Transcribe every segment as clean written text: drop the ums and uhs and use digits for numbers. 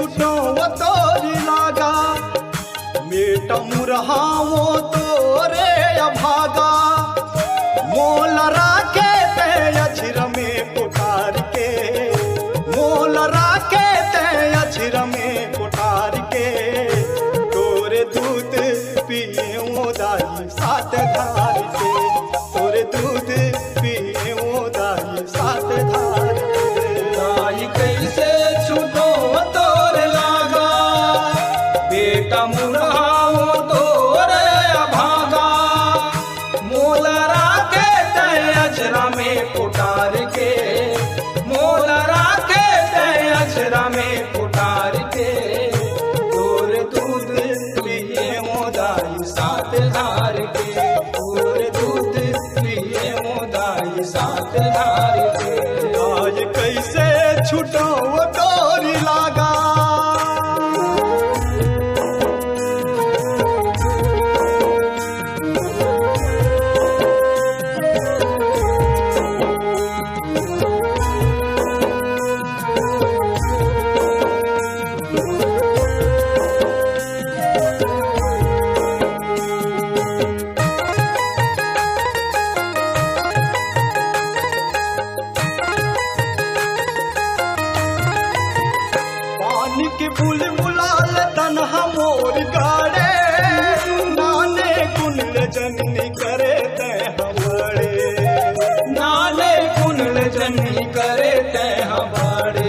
छूटो तोरी लागा मेटा मुरहाओ तोरे अभागा मोल राखे ते अझिर में पुकार के मोल राखे ते अझिर में पुकार के तोरे दूध पियो दाई सात धार के तोरे दूध पियो दाई सात धार के दाई कैसे छूटो तोरे लागा बेटा मुरहाओ तोरे अभागा मोल राखे ते अझरा में पुकार के मोल राखे ते अझरा में पुकार के तोरे दूध पिए मोदाई सात धार के तोरे दूध पिए मोदाई सात धार के आज कैसे छूटो तोरी लागा पानी के बुल बुलाल तनहा मोर गाड़े नाने कुंडल जननी करे ते हमारे नाले कुंडल जनी करे ते हमारे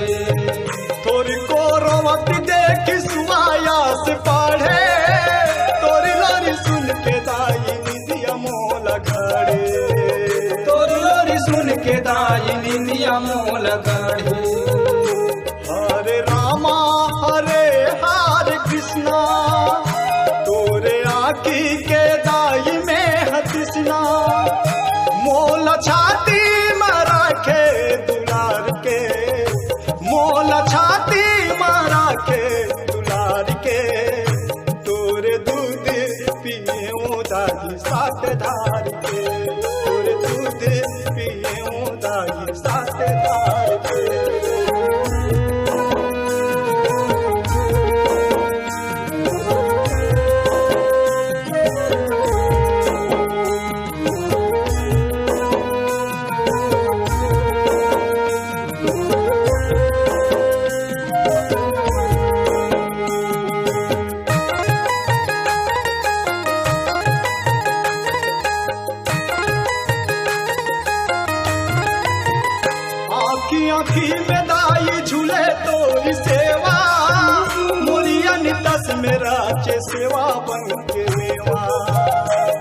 तोरी को रोवत देख सुआया से पाढ़े तोरी लोरी सुन के दाई निदिया मोल घड़े तोरी लोरी सुन के दाई निंदिया मोल गढ़े हरे रामा हरे हरे कृष्णा तोरे आखी के दाई में हतिसना मोल छाती में राखे दुलार के मोल छाती में राखे दुलार के तोरे दूध पियो दाई सात धार के तोरे दूध पियो दाई सात धार के आखी आखी में दाई झूले तोरी सेवा मोरियन दस में राचे सेवा बन के मेवा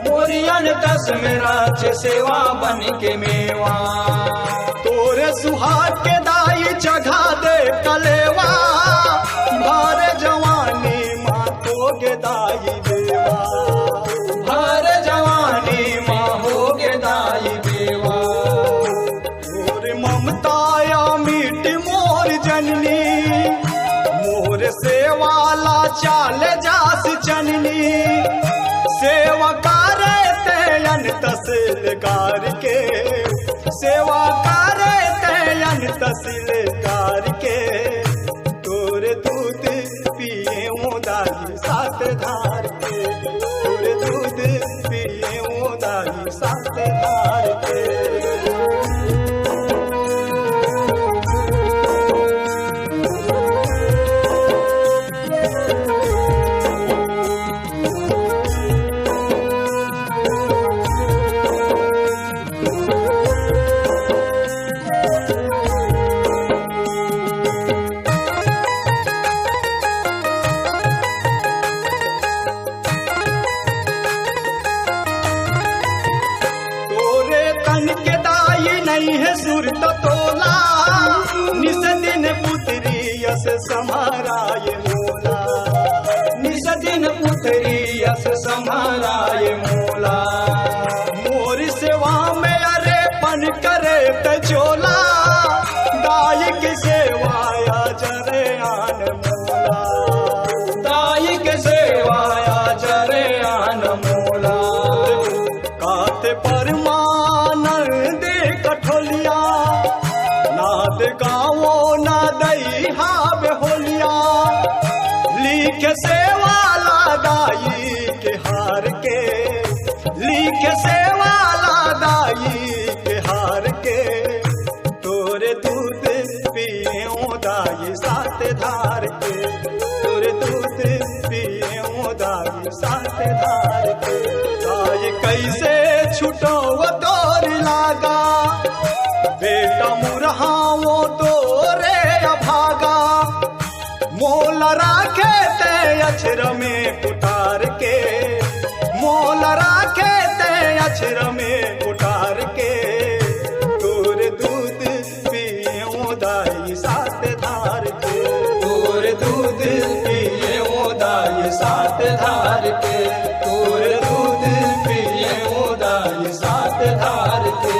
मोरियन दस मेरा चे सेवा बन के मेवा तोरे सुहाग के दाई चढ़ा दे कलेवा भारे जवानी माँ तो गे दाई देवा हर जवानी माँ हो गे दाई देवा मोर ममताया मीट मोर जननी मोर सेवाला चाल जास जननी सेवा करे ते अन तहसीलदार के सेवा करे ते अन तहसीलदार के तोरे दूध पिए दाई सात धार के तोरे दूध पिए दाई सात धार के नहीं है सुरत तोला निस दिन पुत्री यस समाराय मोला निस दिन पुत्री यस समाराय मोला मोर सेवा में अरे पन करे त चोला दाई की सेवाया जरे आन मोला दाई के सेवाया जरे आन मोला काते परमानंद कठोलिया नाद गावो ना दई हावे होलिया लिखे सेवा दाई के हार के, लिखे सेवा दाई के हार के, तोरे दूध पियो दाई सात धार के, तोरे दूध पियो दाई सात धार के। दाई कैसे छुटो तोर लागा, बेटा मुरहाओ तोरे अभागा, मोल राखे ते अक्षर में पुटार के, मोल राखे ते अक्षर में पुटार के, तोर दूध पियो दाई सात धार के, तोर दूध पियो दाई सात धार के, तोर दूध पियो दाई सात धार के।